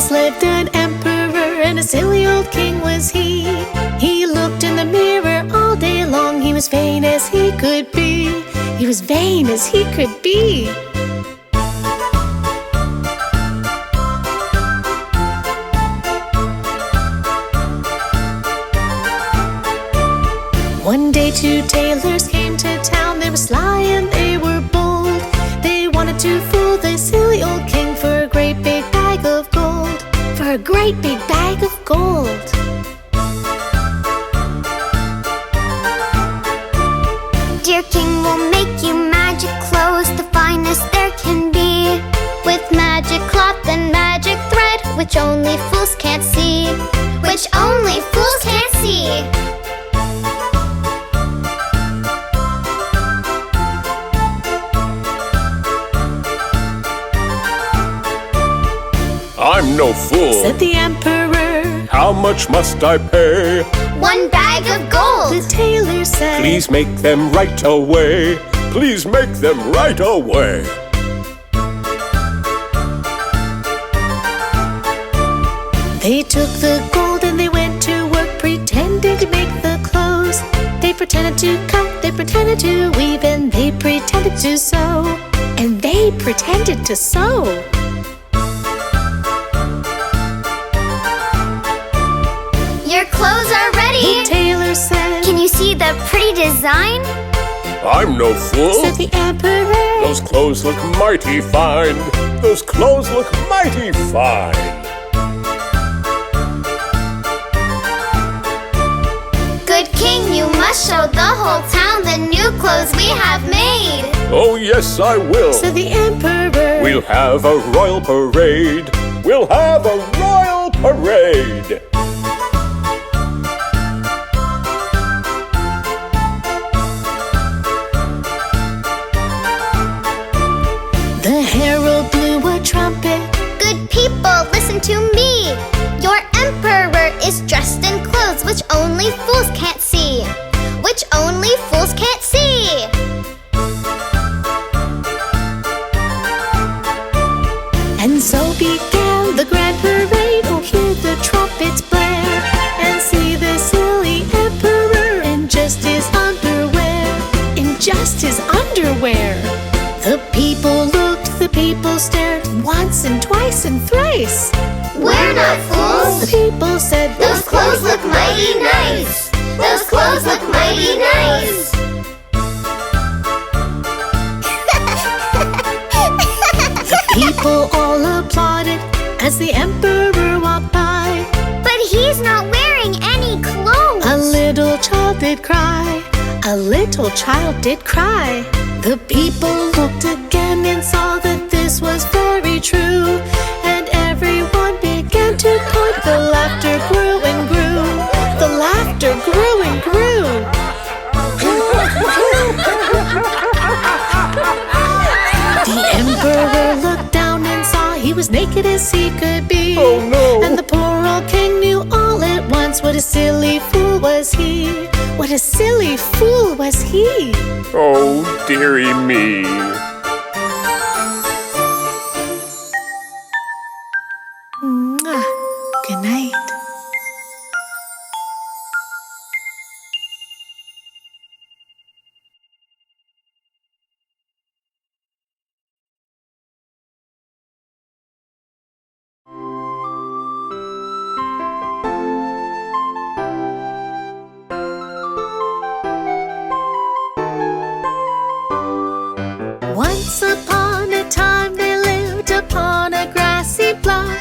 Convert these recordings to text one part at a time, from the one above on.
Once lived an emperor, and a silly old king was he. He looked in the mirror all day long. He was vain as he could be. He was vain as he could be. One day 2 tailors came to town. They were sly and they were bold. They wanted to fool the silly old king for a great big bag of gold. For a great big bag of gold. Dear king, we'll make you magic clothes, the finest there can be, with magic cloth and magic thread, which only fools can't see. Which only fools can't see. I'm no fool, said the emperor. How much must I pay? 1 bag of gold, The tailor said. Please make them right away. Please make them right away. They took the gold and they went to work, pretending to make the clothes. They pretended to cut, they pretended to weave, and they pretended to sew. And they pretended to sew. your clothes are ready. The tailor said. Can you see the pretty design? I'm no fool, said the emperor. Those clothes look mighty fine. Those clothes look mighty fine. Good king, you must show the whole town the new clothes we have made. Oh yes, I will, said the emperor. We'll have a royal parade. We'll have a royal parade. The herald blew a trumpet. Good people, listen to me. Your emperor is dressed in clothes which only fools can't see. Which only fools can't see. And so began the grand parade. Oh, hear the trumpets blare, and see the silly emperor in just his underwear. In just his underwear. The people looked, the people stared, once and twice and thrice. We're not fools. The people said, Those clothes look mighty nice. Those clothes look mighty nice. The people all applauded as the emperor walked by. But he's not wearing any clothes. A little child did cry. A little child did cry. The people looked again and saw that this was very true. And everyone began to point. The laughter grew and grew. The laughter grew and grew. The emperor looked down and saw he was naked as he could be. Oh no! And the poor old king knew all at once what a silly fool was he. What a silly fool was he. Oh, dearie me. Mwah. Good night. Once upon a time they lived upon a grassy bluff.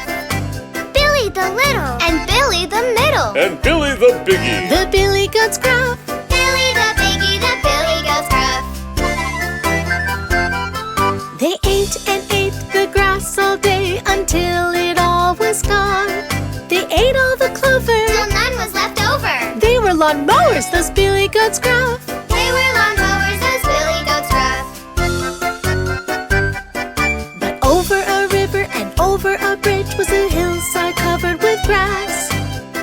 Billy the Little and Billy the Middle. And Billy the Biggie. The billy goats Gruff. Billy the Biggie, the Billy goes Gruff. They ate and ate the grass all day until it all was gone. They ate all the clover Till none was left over. They were lawn mowers, those billy goats Gruff. They were lawn mowers, those Billy goes Gruff. But over a river and over a bridge was a hillside covered with grass,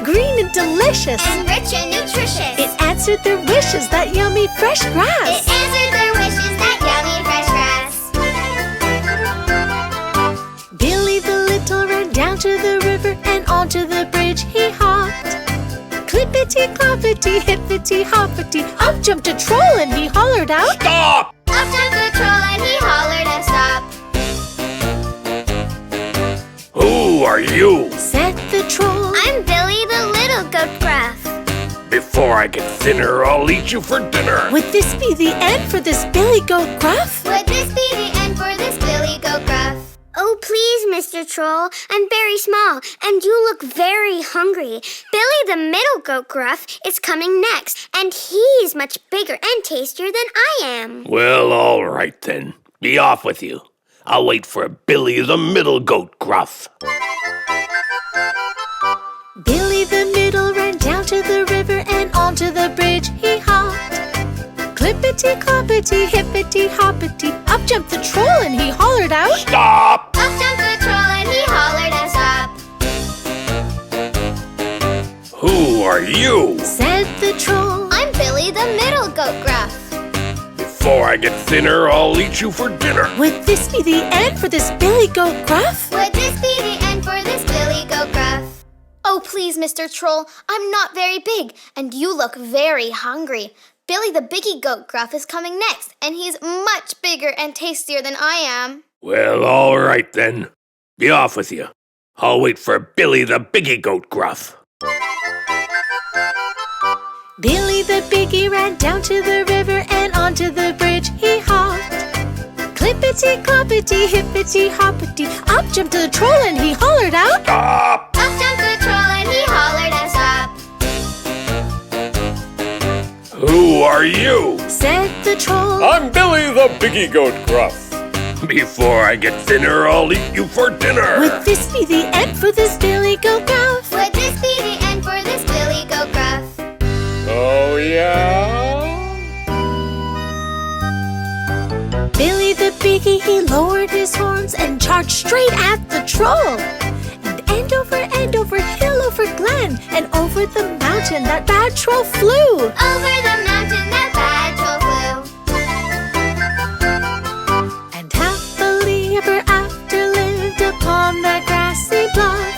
green and delicious. And rich and nutritious. It answered their wishes, that yummy fresh It grass. answered their wishes, that yummy fresh grass. Billy the Little ran down to the river cloppity, hippity, hoppity. Up jumped a troll and he hollered out, Stop! Up jumped the troll and he hollered and stopped. Who are you? said the troll. I'm Billy the little goat Gruff. Before I get thinner, I'll eat you for dinner. Would this be the end for this Billy Goat Gruff? Would this be the end for this Billy goat Gruff? Oh, please, Mr. Troll. I'm very small, and you look very hungry. Billy the middle goat Gruff is coming next, and he's much bigger and tastier than I am. Well, all right then. Be off with you. I'll wait for Billy the middle goat Gruff. Billy the middle ran down to the river and onto the bridge he hopped. Clippity, cloppity, hippity, hoppity. Up jumped the troll and he hollered out, Stop! Up jumped the troll and he hollered and stopped. Who are you? said the troll. I'm Billy the middle goat Gruff. Before I get thinner, I'll eat you for dinner. Would this be the end for this Billy Goat Gruff? Would this be the end for this Billy goat Gruff? Oh, please, Mr. Troll, I'm not very big, and you look very hungry. Billy the biggie goat Gruff is coming next, and he's much bigger and tastier than I am. Well, all right then. Be off with you. I'll wait for Billy the biggie goat Gruff. Billy the biggie ran down to the river and onto the bridge he hopped. Clippity, cloppity, hippity, hoppity. Up jumped the troll and he hollered out, Stop! Up jumped the troll and he hollered and stopped. Who are you? said the troll. I'm Billy the biggie goat Gruff. Before I get thinner, I'll eat you for dinner. Would this be the end for this Billy Goat Gruff? Would this be the end for this Billy goat Gruff? Oh, yeah? Billy the biggie, he lowered his horns and charged straight at the troll. And end over, hill over glen, and over the mountain that bad troll flew. Over the mountain that bad troll flew. And happily ever after lived upon that grassy bluff.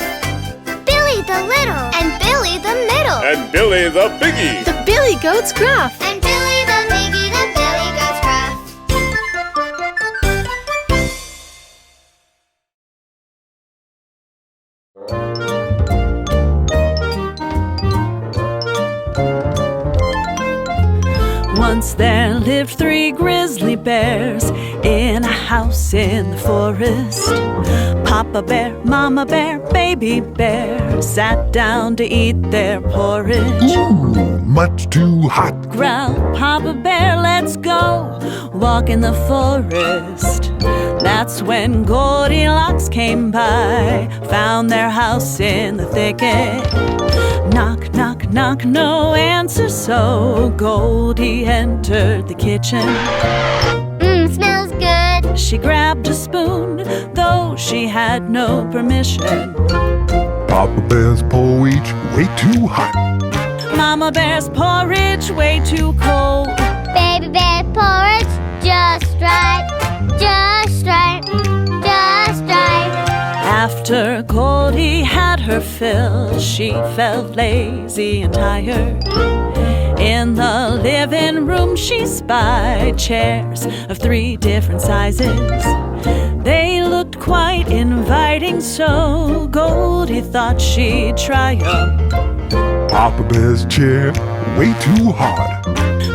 Billy the little and Billy the middle And Billy the biggie. The Billy Goat's Gruff. and Billy the biggie, the Billy goat's Gruff. Once there lived 3 grizzly bears in a house in the forest. Papa bear, mama bear, baby bear sat down to eat their porridge. Ooh, much too hot. Growled Papa bear, let's go walk in the forest. That's when Goldilocks came by, found their house in the thicket. Knock, knock, knock, no answer, so Goldie entered the kitchen. Smells good. She grabbed a spoon, though she had no permission. Papa Bear's porridge way too hot. Mama bear's porridge way too cold. Baby bear's porridge just right, just right, just right. After Goldie had her fill, she felt lazy and tired. In the living room she spied chairs of 3 different sizes. They looked quite inviting, so Goldie thought she'd try 'em. Papa Bear's chair way too hard.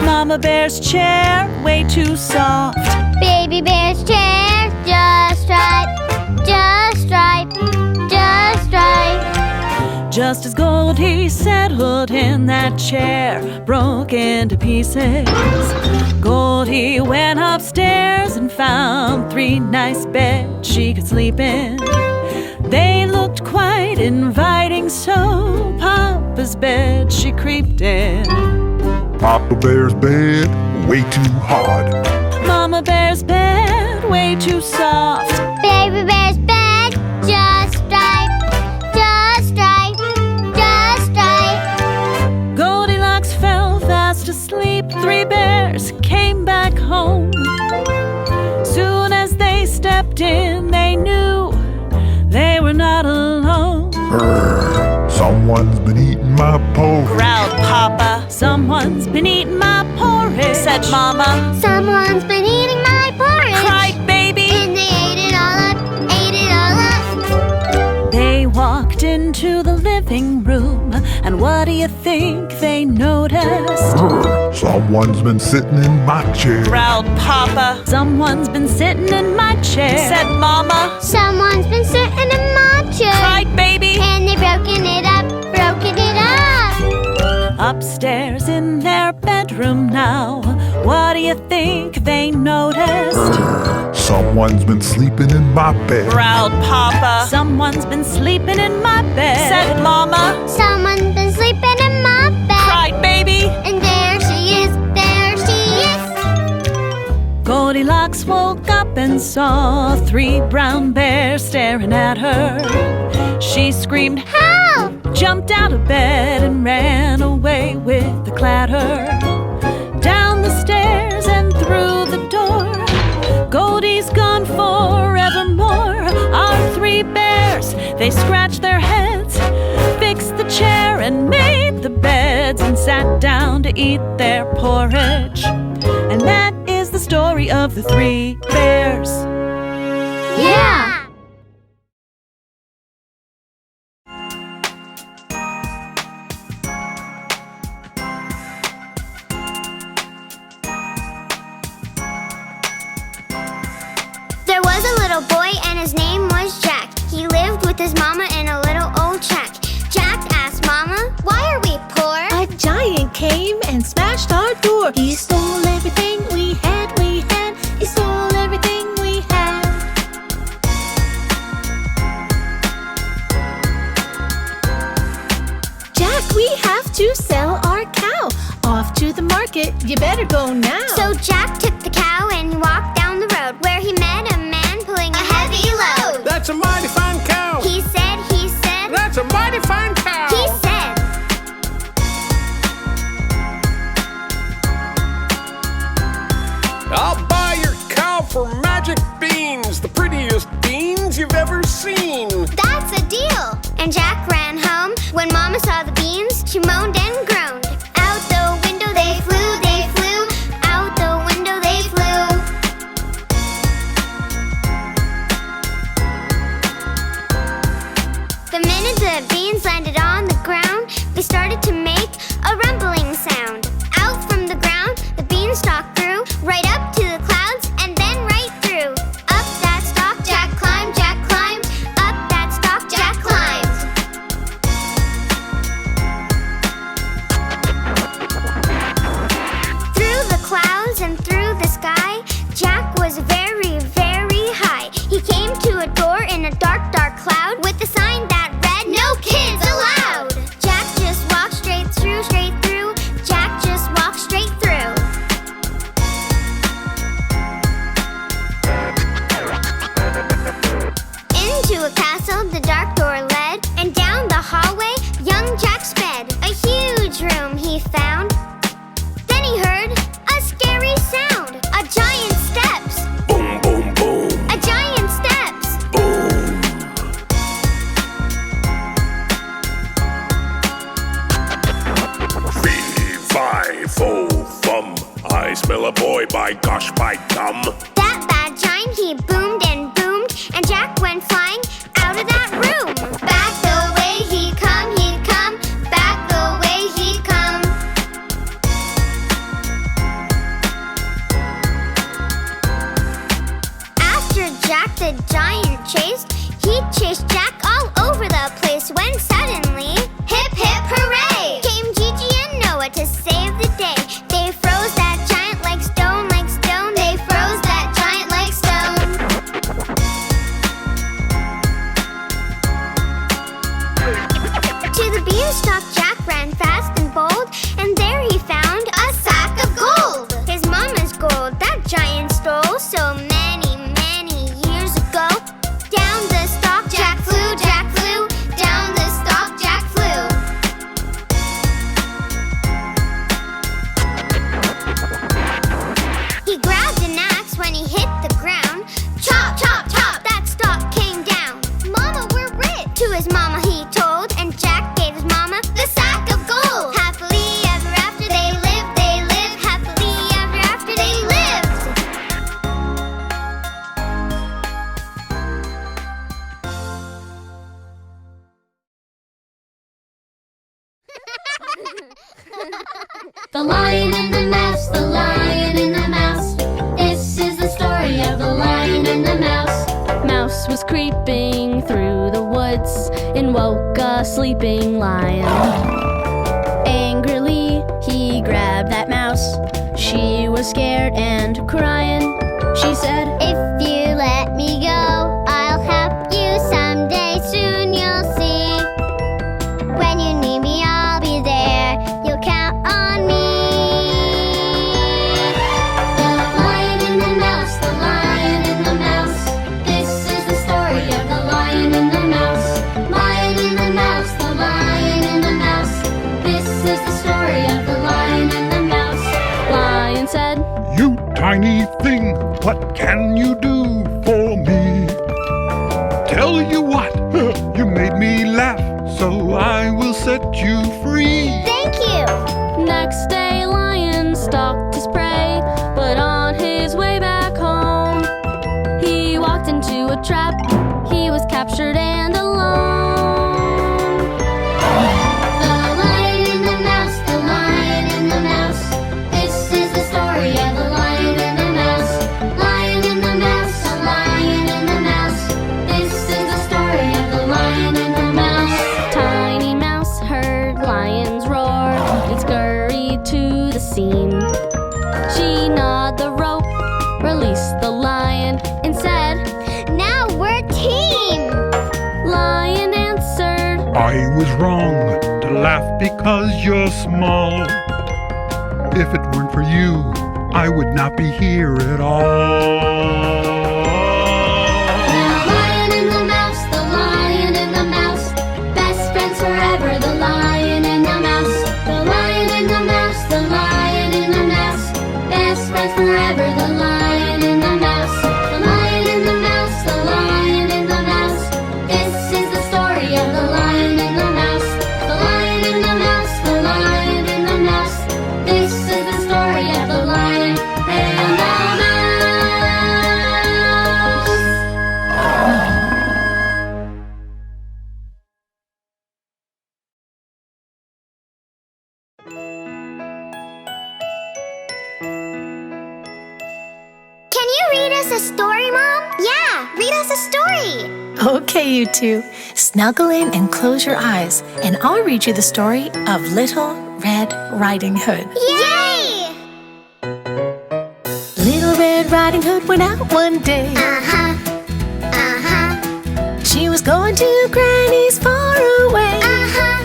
Mama bear's chair way too soft. Baby bear's chair just right, just right, just right. Just as Goldie settled in that chair, broke into pieces. Goldie went upstairs and found 3 nice beds she could sleep in. They looked quite inviting, so Papa's bed she creeped in. Papa Bear's bed way too hard. Mama bear's bed way too soft. Baby bear's bed just right, just right, just right. Goldilocks fell fast asleep. 3 bears came back home. Soon as they stepped in, they knew they were not alone. Someone's been eating my porridge. Growled Papa, Someone's been eating my porridge, said Mama. Someone's been eating my porridge, Cried Baby. and they ate it all up, ate it all up. They walked into the living room, and what do you think they noticed? Someone's been sitting in my chair. Growled Papa. Someone's been sitting in my chair, said Mama. Someone's been sitting in my chair, Cried Baby. and they broken it up, broken it up. Upstairs in their bedroom now, what do you think they noticed? Someone's been sleeping in my bed. Growled Papa. Someone's been sleeping in my bed, said Mama. Someone's been sleeping in my bed, Cried Baby. and there she is, there she is. Goldilocks woke up and saw 3 brown bears staring at her. She screamed, Help! jumped out of bed and ran away with the clatter. Down the stairs and through the door, Goldie's gone forevermore. Our 3 bears, they scratched their heads, fixed the chair and made the beds, and sat down to eat their porridge. And that is the story of the 3 bears. Yeah! There was a little boy and his name was Jack. He lived with his mama in a little old shack. Jack asked Mama, why are we poor? A giant came and smashed our door. He stole everything we had, we had. He stole everything we had. Jack, we have to sell our cow. Off to the market, you better go now. So Jack took the cow and walked down the road where he met a man pulling a heavy load. That's a mighty fine cow. He said, That's a mighty fine cow. he said. I'll buy your cow for magic beans, the prettiest beans you've ever seen. That's a deal! And Jack ran home. When Mama saw the beans, she moaned and groaned. Out the window they flew, they flew. Out the window they flew. The minute the beans landed on the ground, they started to make a rumbling sound. Out from the ground, the beanstalk grew, right up to the clouds and then right through. Up that stalk, Jack climbed, Jack climbed. Up that stalk, Jack climbed. Through the clouds and through the sky, Jack was very, very high. He came to a door in a dark, dark cloud with a sign that read, "No kids allowed." Jack just walked straight through, straight through. Jack just walked straight through. Into a castle the dark door led, and down the hallway young Jack sped. A huge room he found. Then he heard a scary sound. A giant steps. Boom, boom, boom, A giant steps. boom. Fee, fi, fo, fum. I smell a boy, by gosh, by gum. That bad giant, he boomed and boomed, and Jack went flying out of that room. Back the way he'd come, back the way he'd come. After Jack the giant chased, he chased Jack all over the place when suddenly, hip hip hooray! Came Gigi and Noah to save the day. They froze that giant like stone, like stone. They froze that giant like stone. To the beanstalk Jack ran fast and bold, and there he found a sack of gold. His mama's gold that giant stole so many, many years ago. Down the stalk Jack flew, Jack flew. Down the stalk Jack flew. He grabbed an axe when he hit the ground. Chop, chop, chop, that stalk came down. Mama, we're rich, to his mama he told, and Jack gave his mama the sack of gold. Happily ever after woods and woke a sleeping lion. Angrily, he grabbed that mouse. She was scared and crying. She said, If you let me go, I'll help you someday. Soon you'll see. When you need me, I'll be there. You'll count on me. The lion and the mouse, the lion and the mouse. This is the story of the lion and the mouse. Lion and the mouse, the lion and the mouse. This is the story of the lion and the mouse. Lion said, You tiny thing, what can you do for me? Tell you what, you made me laugh, so I will set you free. Thank you. next day Lion stalked his prey, but on his way back home, he walked into a trap. He was captured and alone. The lion and the mouse, the lion and the mouse. This is the story of the lion and the mouse. Lion and the mouse, the lion and the mouse. This is the story of the lion and the mouse. Tiny Mouse heard lions roar and scurried to the scene. She gnawed the rope, released the lion, and said, Now we're team. Lion answered, I was wrong to laugh because you're small. If it weren't for you, I would not be here at all. The lion and the mouse, the lion and the mouse. Best friends forever, the lion and the mouse. The lion and the mouse, the lion and the mouse. Best friends forever, the lion and the mouse. The lion and the mouse, the lion and the mouse. This is the story of the lion and the mouse. The lion and the mouse, the lion and the mouse. This is the story of the lion and the mouse. Can you read us a story, Mom? Yeah, read us a story. Okay, you two, snuggle in and close your eyes, and I'll read you the story of Little Red Riding Hood. Yay! Little Red Riding Hood went out one day. Uh-huh. Uh-huh. She was going to Granny's far away. Uh-huh.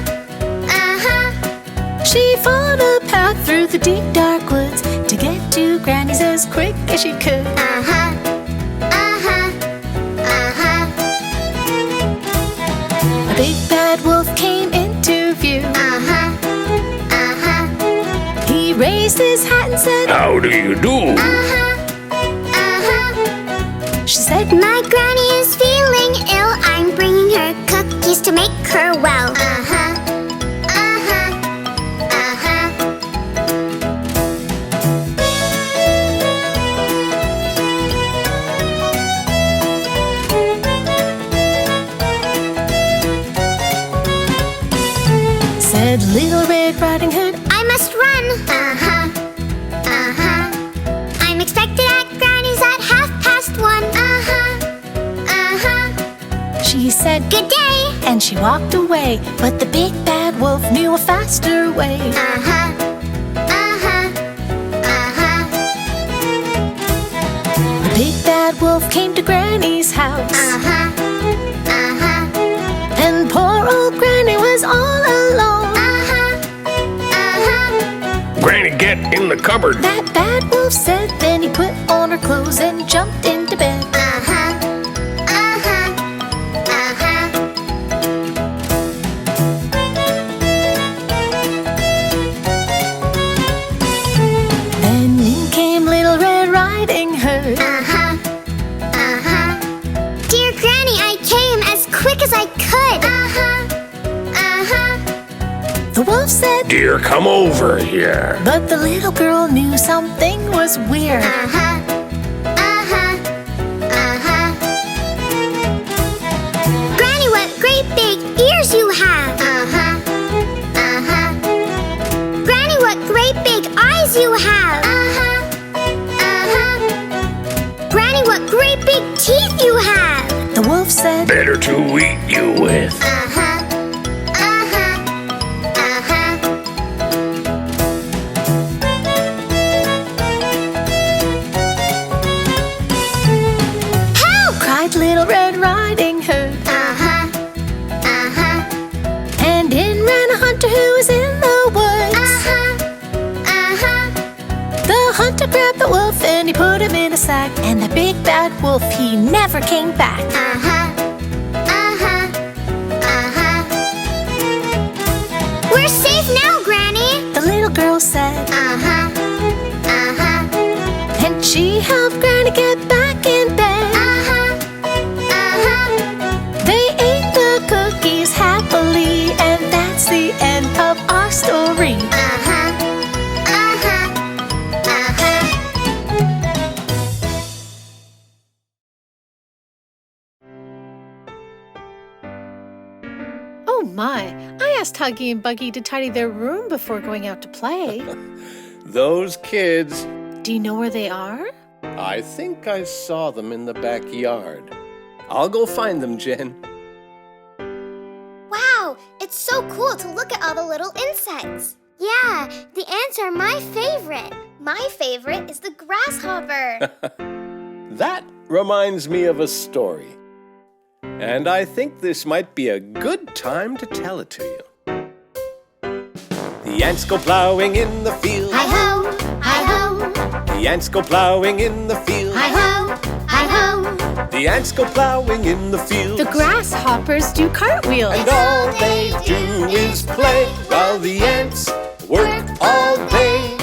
Uh-huh. She followed a path through the deep dark woods to get to Granny's as quick as she could. Uh-huh. Uh-huh. Uh-huh. A big bad wolf came into view. Uh-huh. Uh-huh. He raised his hat and said, How do you do? Uh-huh. Uh-huh. She said, My granny is feeling ill. I'm bringing her cookies to make her well. Uh-huh. Uh-huh. Uh-huh. said Little Red Riding Hood. I must run. Uh-huh. Uh-huh. I'm expected at Granny's at 1:30. Uh-huh. Uh-huh. She said, Good day. and she walked away. But the big bad wolf knew a faster way. Uh-huh. Uh-huh. Uh-huh. The big bad wolf came to Granny's house. Uh-huh. Uh-huh. And poor old Granny was all alone. Uh-huh. Uh-huh. Granny, get in the cupboard. That bad wolf said, then he put on her clothes and jumped into bed. Uh-huh. Uh-huh. Uh-huh. Then in came Little Red Riding Hood. Uh-huh. Uh-huh. Dear Granny, I came as quick as I could. Uh-huh. Uh-huh. The wolf said, Dear, come over here. but the little girl knew something was weird. Uh-huh. Uh-huh. Uh-huh. Granny, what great big ears you have. Uh-huh. Uh-huh. Granny, what great big eyes you have. Uh-huh. Uh-huh. Granny, what great big teeth you have. The wolf said, better to eat you with. Uh-huh, uh-huh, uh-huh. Help! Cried Little Red Riding Hood. Uh-huh, uh-huh, And in ran a hunter who was in the woods. uh-huh, uh-huh. The hunter grabbed the wolf and he put him in a sack. And the big bad wolf, he never came back. Uh-huh, uh-huh, uh-huh. We're safe now, Granny. The little girl said. Uh-huh, uh-huh, And she helped Granny get back in bed. uh-huh, uh-huh. They ate the cookies happily. And that's the end of our story. Uh-huh, uh-huh, uh-huh. Oh my, I asked Huggy and Buggy to tidy their room before going out to play. Those kids. Do you know where they are? I think I saw them in the backyard. I'll go find them, Jen. Wow, it's so cool to look at all the little insects. Yeah, the ants are my favorite. My favorite is the grasshopper. That reminds me of a story. And I think this might be a good time to tell it to you. The ants go plowing in the field. Hi-ho, hi-ho, The ants go plowing in the field. hi-ho, hi-ho. The ants go plowing in the field. The grasshoppers do cartwheels. And all they do is play while the ants work all day.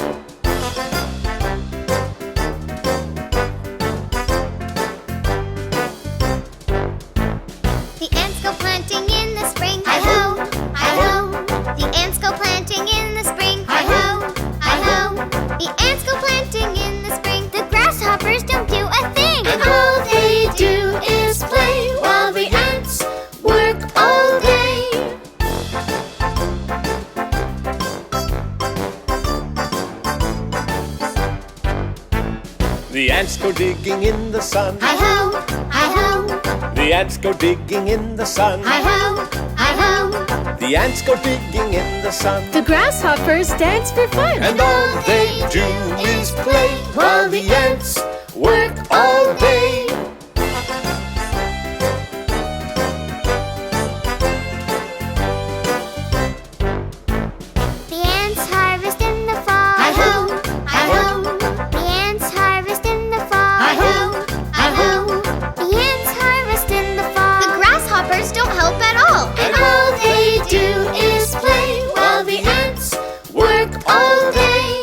The ants go planting in the spring. Hi-ho, hi-ho. The ants go planting in the spring. Hi-ho, hi-ho. The ants go planting in the spring. The grasshoppers don't do a thing. And all they do is play while the ants work all day. The ants go digging in the sun. Hi-ho, hi-ho. The ants go digging in the sun. Hi-ho, hi-ho. The ants go digging in the sun. The grasshoppers dance for fun. And all they do is play while the ants work all day. The ants harvest in the fall. Hi-ho, hi-ho. The ants harvest in the fall. Hi-ho, hi-ho. The ants harvest in the fall. The grasshoppers don't help at all. And all they do is play while the ants work all day.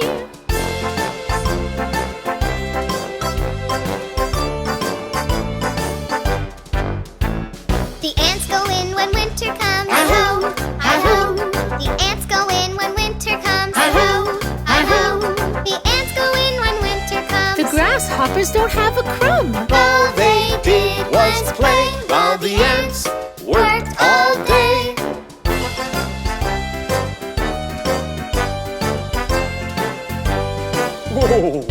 The ants go in when winter comes. Hi-ho, hi-ho. The ants go in when winter comes. Hi-ho, hi-ho. The ants go in when winter comes. The grasshoppers don't have a crumb. All they did was play while the ants worked all day. Whoa!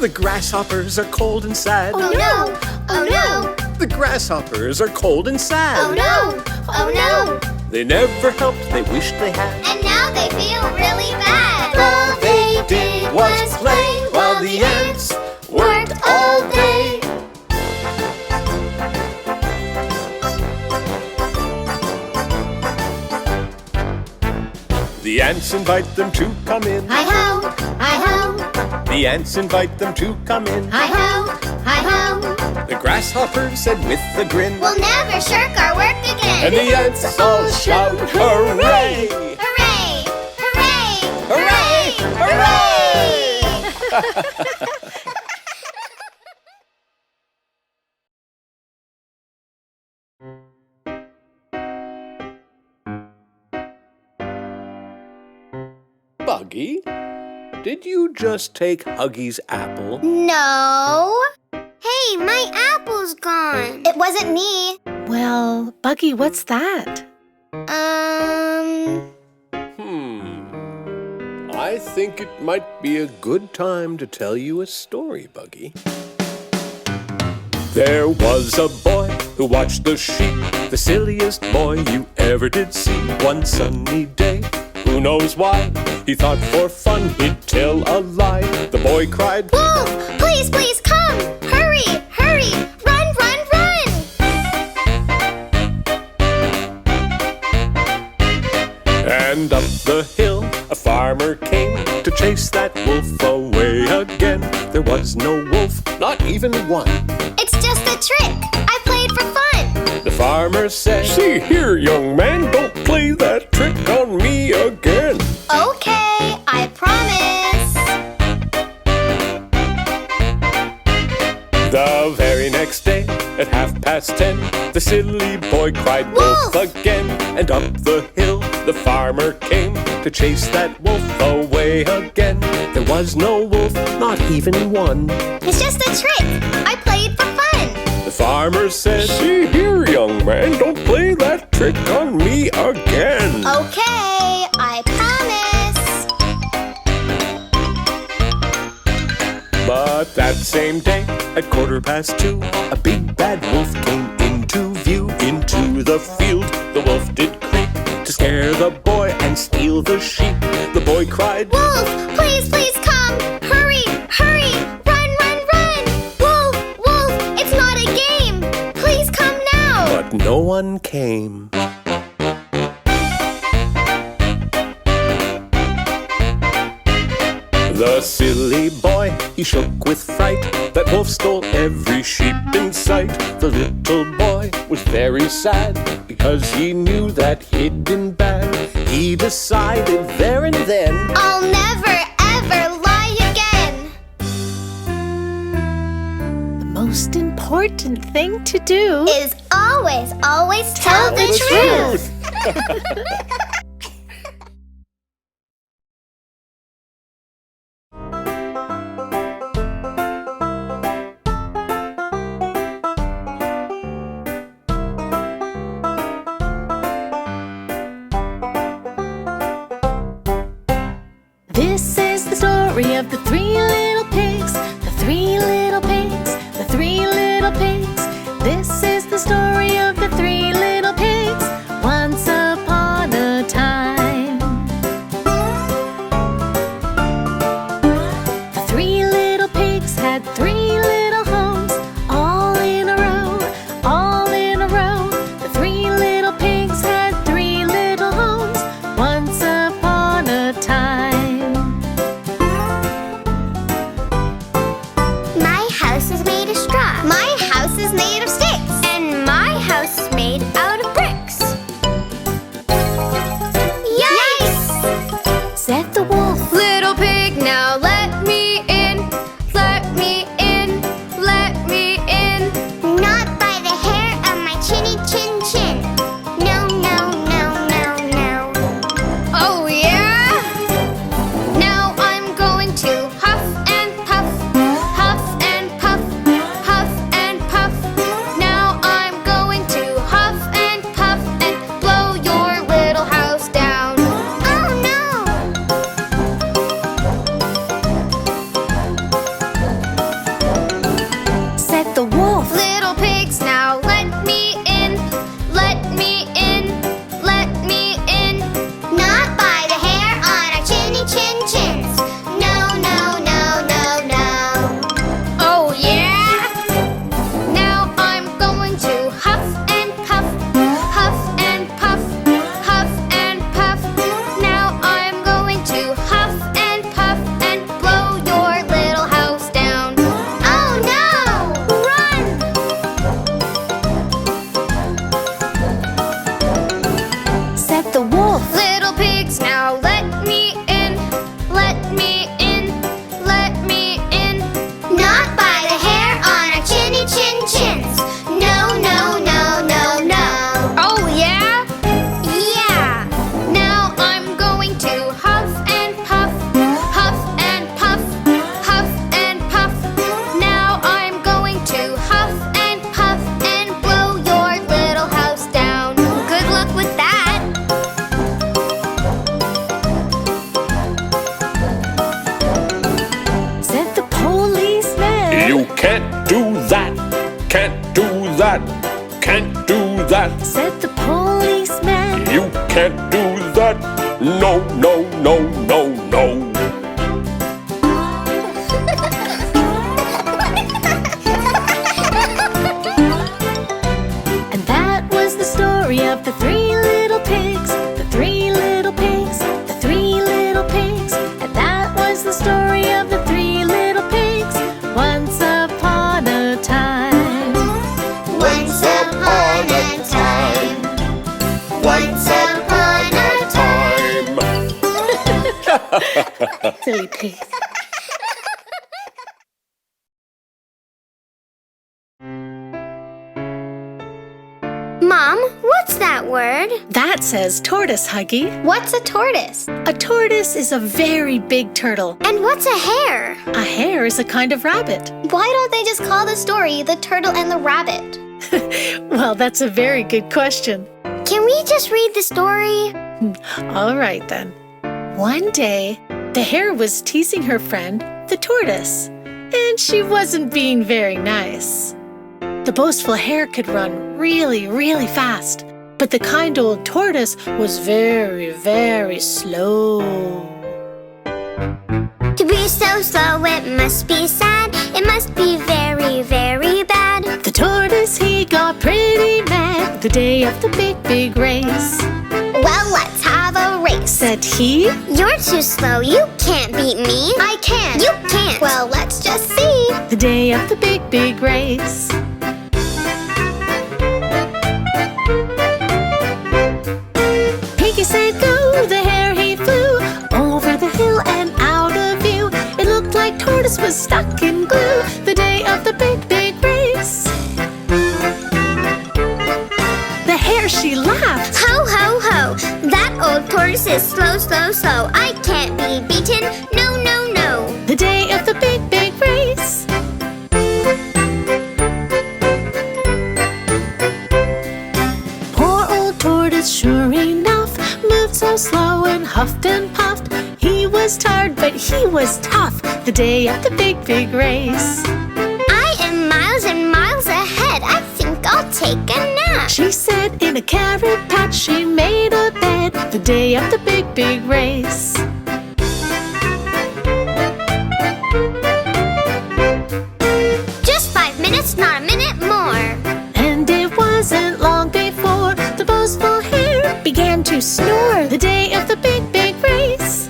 The grasshoppers are cold and sad. Oh no! Oh no! The grasshoppers are cold and sad. Oh no! Oh no! They never helped, they wished they had. And now they feel really bad. All they did was play while the ants worked all day. The ants invite them to come in. Hi-ho, hi-ho, The ants invite them to come in. hi-ho, hi-ho. The grasshopper said with a grin. We'll never shirk our work again. And the ants all shout, hooray! Hooray! Hooray! Hooray! Hooray! Buggy, did you just take Huggy's apple? No. Hey, my apple's gone. It wasn't me. Well, Buggy, what's that? I think it might be a good time to tell you a story, Buggy. There was a boy who watched the sheep, the silliest boy you ever did see. One sunny day, who knows why, he thought for fun he'd tell a lie. The boy cried, "Wolf, please, please come! Hurry, hurry! Run, run, run!" And up the hill a farmer came to chase that wolf away again. There was no wolf, not even one. "It's just a trick I played for fun." The farmer said, "See here, young man, don't play that trick on me again." "Okay, I promise." The very next day, at 10:30, the silly boy cried wolf again. And up the hill the farmer came to chase that wolf away again. There was no wolf, not even one. "It's just a trick I played for fun." The farmer said, "See here, young man, don't play that trick on me again." "Okay, I promise." But that same day, at 2:15, a big bad wolf came into view. Into the field the wolf did creep to scare the boy and steal the sheep. The boy cried, "Wolf, please, please come! Hurry, hurry! Run, run, run! Wolf, wolf, it's not a game! Please come now!" but no one came. The silly boy, he shook with fright. That wolf stole every sheep in sight. The little boy was very sad because he knew that he'd been bad. He decided there and then, "I'll never, ever lie again." The most important thing to do Is always, always tell the truth. This is the story of the three little pigs, the three little pigs, the three little pigs. This is the story of the three little pigs, once upon a time. The three little pigs had three little homes, all in a row, all in a row. The three little pigs had three little homes, once upon a time. My house is made of straw. My house is made of sticks. And my house is made out of bricks. Yikes! Said the wolf. "Little pig, now let me in. Let me in. Let me in. Not by the hair of my chinny chin chin. No, no, no, no, no." "Oh yeah? Now I'm going to huff and puff. Huff and puff. Huff and puff. Now I'm going to huff and puff and blow your little house down." "Oh no!" Said the wolf. "Little pigs, now let me in. Let me in. Let me in. Not by the hair on our chinny chin chins. No, no, no, no, no." "Oh yeah? Now I'm going to huff and puff. Huff and puff. Huff and puff. Now I'm going to huff and puff and blow your little house down." "Oh no! Run!" Said the wolf. "Little pigs, now let me in. Let me in. Let me in. Not by the hair on our chinny chin chins. No, no, no, no, no." "Oh yeah? Yeah. Now I'm going to huff and puff. Huff and puff. Huff and puff. Now I'm going to huff and puff and blow your little house down." Good luck with that. Said the policeman. "You can't do that. can't do that, can't do that. said the policeman. You can't do that, no, no, no, no, no. And that was the story of the three little pigs, the three little pigs, the three little pigs. And that was the story of the three little pigs, once upon a time. Once upon a time. Once upon a time. Silly pigs. Mom, what's that word? That says Tortoise Huggy. What's a tortoise? A tortoise is a very big turtle. And what's a hare? A hare is a kind of rabbit. Why don't they just call the story The Turtle and the Rabbit? Well, that's a very good question. Can we just read the story? All right, then. One day, the hare was teasing her friend, the tortoise, and she wasn't being very nice. The boastful hare could run really, really fast, but the kind old tortoise was very, very slow. To be so slow, it must be sad. It must be very, very bad. The tortoise, he got pretty mad the day of the big, big race. Well, let's have a race, Said he, You're too slow, you can't beat me. I can. You can't. Well, let's just see. the day of the big, big race. Piggy said go, the hare he flew over the hill and out of view. It looked like tortoise was stuck in glue the day of the big, big race. The hare, she laughed. Ho, ho, ho. That old tortoise is slow, slow, slow. I can't be beaten. No, no, no. The day of the big, big race. Poor old tortoise, sure enough, moved so slow and huffed and puffed. He was tired, but he was tough the day of the big, big race. I am miles and miles ahead. I think I'll take a nap. She said in a carrot patch she made a bed the day of the big, big race. Just 5 minutes, not a minute more. And it wasn't long before the boastful hare began to snore the day of the big, big race.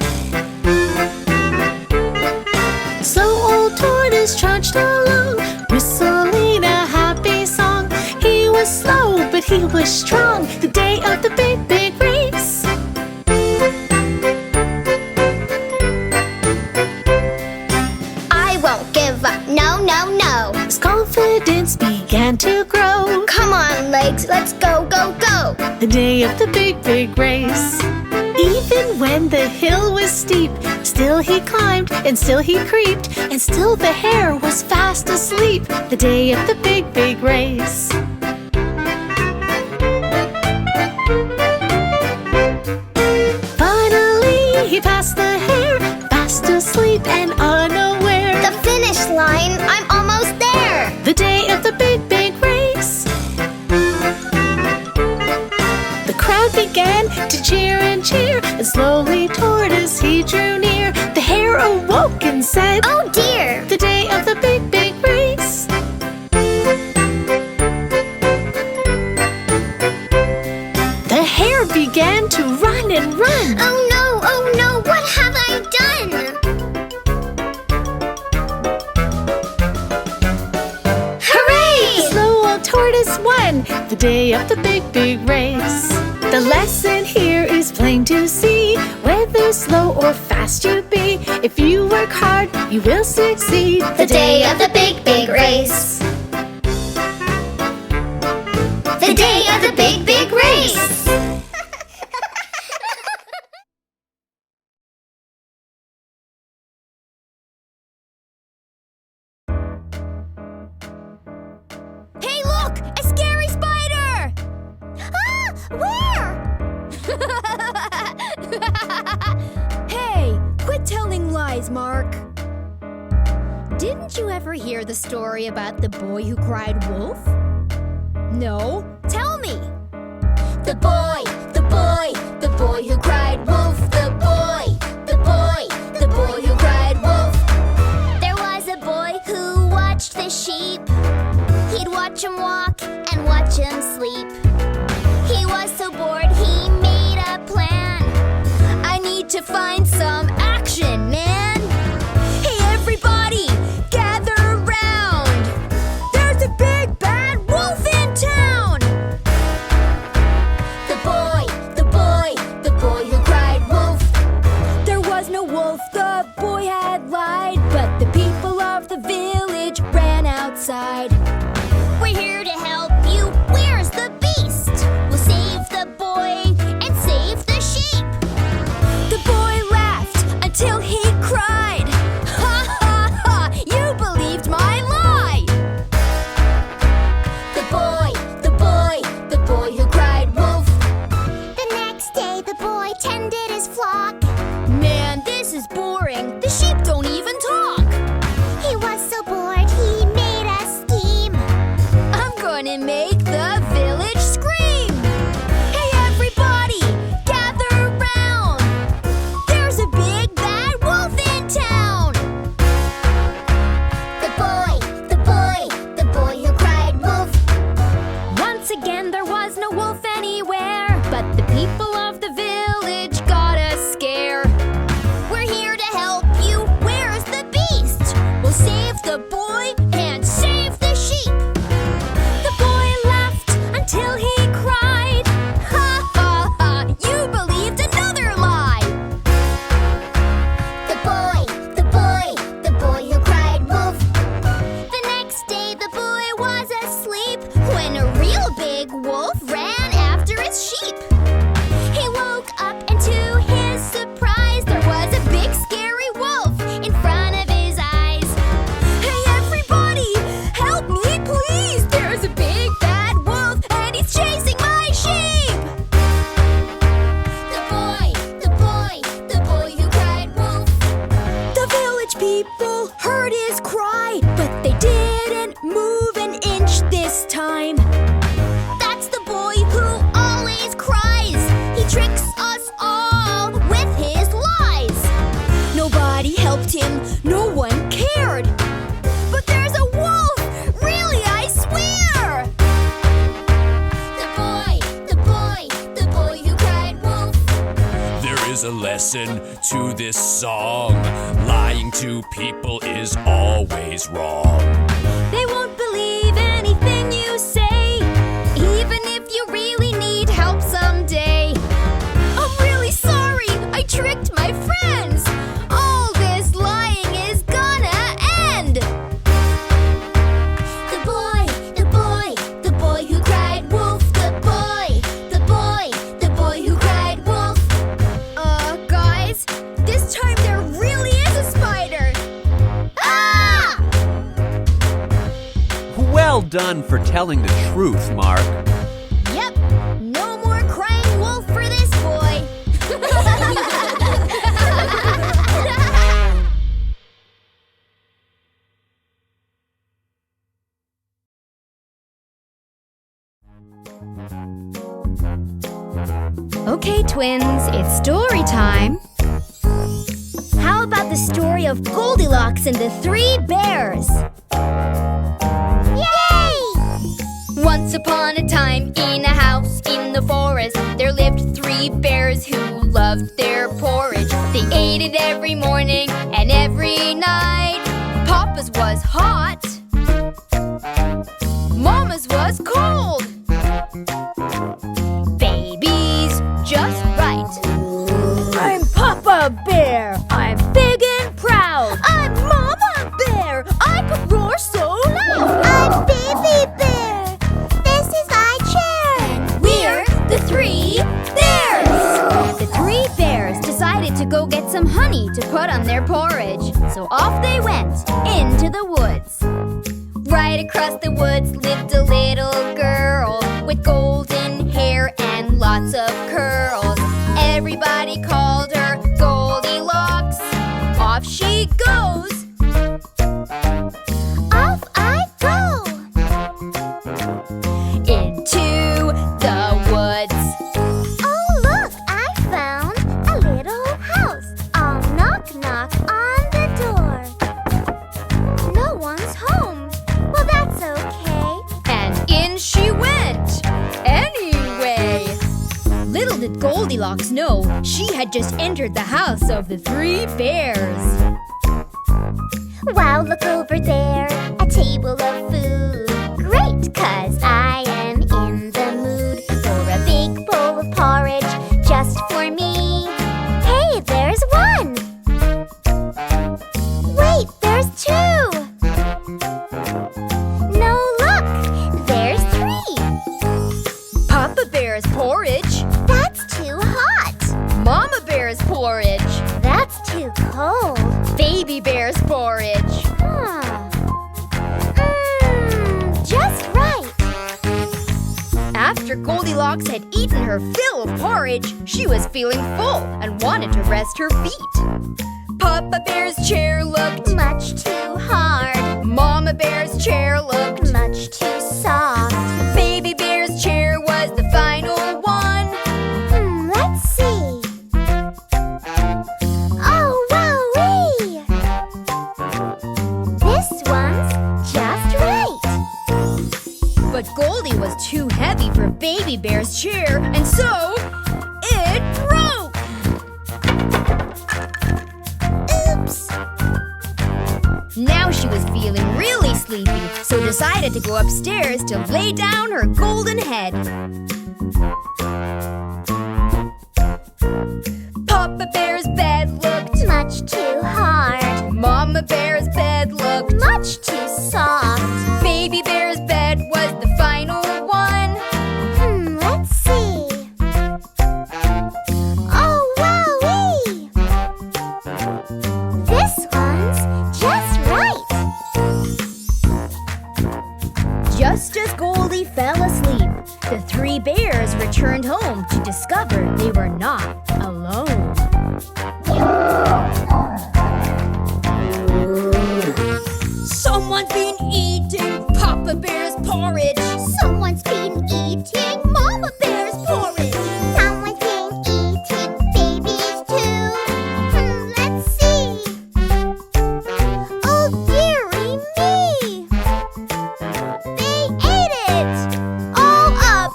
Slow old tortoise trudged along, whistling a happy song. He was slow, but he was strong the day of the big, big race. I won't give up. No, no, no. His confidence began to grow Come on, legs. Let's go, go, go. the day of the big, big race. Even when the hill was steep, still he climbed and still he creeped, and still the hare was fast asleep the day of the big, big race. Finally he passed the hare, fast asleep and unaware. The finish line. I'm almost there. The day of the big, big race. The crowd began to cheer and cheer, and slowly tortoise he drew near. The hare awoke and said, Oh dear. the day of the big, big race. The hare began to run and run. Oh no, what have I done? Hooray! The slow old tortoise won the day of the big, big race. The lesson here is plain to see. Whether slow or fast you be, if you work hard, you will succeed. The day of the big, big race. The day of the big, big race. Hey, look! A scary spider! Ah, where? Hey, quit telling lies, Mark. Didn't Did you ever hear the story about the boy who cried wolf? No? Tell me! The boy, the boy, the boy who cried wolf. The boy, the boy, the boy who cried wolf. There was a boy who watched the sheep. He'd watch him walk and watch him sleep. He was so bored he made a plan. I need to find some action, man! Hey everybody, gather around! There's a big bad wolf in town! The boy, the boy, the boy who cried wolf. There was no wolf, the boy had lied. But the people of the village ran outside. We're here to help you. Where's the beast? We'll save the boy and save the sheep. The boy laughed until he cried. Ha ha ha! You believed my lie! The boy, the boy, the boy who cried wolf. The next day the boy tended his flock. Man, this is boring. The sheep don't even talk. He was so bored he made a scheme. I'm gonna make the village scream. Hey everybody, gather around. There's a big bad wolf in town. The boy, the boy, the boy who cried wolf. Once again there was no wolf anywhere, but the people of the village got a scare. We're here to help you. Where's the beast? We'll save the boy and save the sheep. The boy laughed until he cried. Ha ha ha! You believed another lie. The boy, the boy, the boy who cried wolf. The next day the boy was asleep when a real big wolf ran after his sheep. He woke up and to his surprise there was a big scary wolf in front of his eyes. Hey everybody, help me please! There's a big bad wolf and he's chasing my sheep! The boy, the boy, the boy who cried wolf. The village people heard his cry, but they didn't move an inch this time. That's the boy who always cries. He tricks us all with his lies. Nobody helped him, no one cared. But there's a wolf! Really, I swear! The boy, the boy, the boy who cried wolf. There is a lesson to this song. Lying to people is always wrong. They won't believe anything you say, even if you really need help someday. I'm really sorry, I tricked my friends. All this lying is gonna end. The boy, the boy, the boy who cried wolf. The boy, the boy, the boy who cried wolf. Guys, this time there really is a spider. Ah! Well done for telling the truth, Mark. Yep, no more crying wolf for this boy. Okay, twins, it's story time. How about the story of Goldilocks and the 3 bears? Yay! Once upon a time, in a house in the forest, there lived 3 bears who loved their porridge. They ate it every morning and every night. Papa's was hot, Mama's was cold, baby's just right. I'm Papa Bear, I'm big and proud. I'm Mama Bear, I could roar so loud. I'm Baby Bear. This is my chair. And we're the 3 bears. The 3 bears decided to go get some honey to put on their porridge. So off they went into the woods. Right across the woods lived a little girl with golden hair and lots of curls. Everybody called her Goldilocks. Off she goes Goldilocks know she had just entered the house of the three bears. Wow, look over there, a table of food. Great, 'cause I am in the mood for a big bowl of porridge just for me. Hey, there's one! Wait, there's two! No, look, there's three! Papa Bear's porridge. That's too hot! Mama Bear's porridge. That's too cold! Baby Bear's porridge. Just right! After Goldilocks had eaten her fill of porridge, she was feeling full and wanted to rest her feet. Papa Bear's chair looked Much too hard! Mama Bear's chair looked Much too soft! Baby Bear's chair was the final one. Let's see. Oh, wowee! This one's just right. But Goldie was too heavy for Baby Bear's chair, and so it broke! Oops! Now she was feeling really sleepy, so decided to go upstairs to lay down her golden head. Papa Bear's bed looked Much too hard. Mama Bear's bed looked Much too soft. Baby Bear's bed was the final one. Let's see. Oh, wowee! This one's just right. Just as Goldie fell asleep, the three bears returned home to discover they were not alone. Someone's been eating Papa Bear's porridge. Someone's been eating Mama Bear's porridge. Someone's been eating babies too. Let's see. Oh, dearie me. They ate it all up.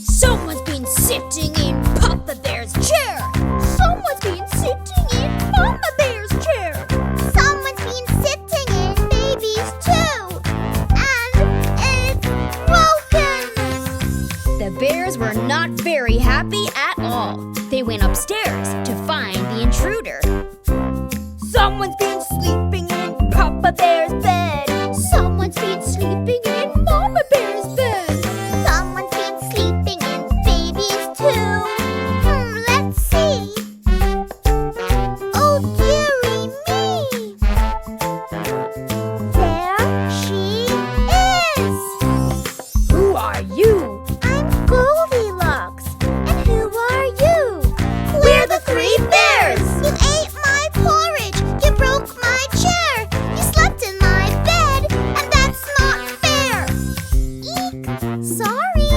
Someone's been sitting in Papa Bear's chair. Someone's been sitting in Mama Bear's chair. Someone's been sitting in babies too. And it's broken. The bears were not very happy at all. They went upstairs to find the intruder. Someone's been sleeping in Papa Bear's bed. Someone's been sleeping in Mama Bear's bed. Someone's been sleeping in babies too. Let's see. Oh, dearie me. There she is. Who are you? I'm Goldilocks. And who are you? We're the three bears. You ate my porridge. You broke my chair. You slept in my bed. And that's not fair. Eek. Sorry.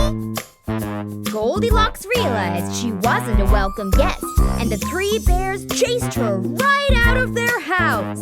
Goldilocks realized she wasn't a welcome guest, and the three bears chased her right out of their house.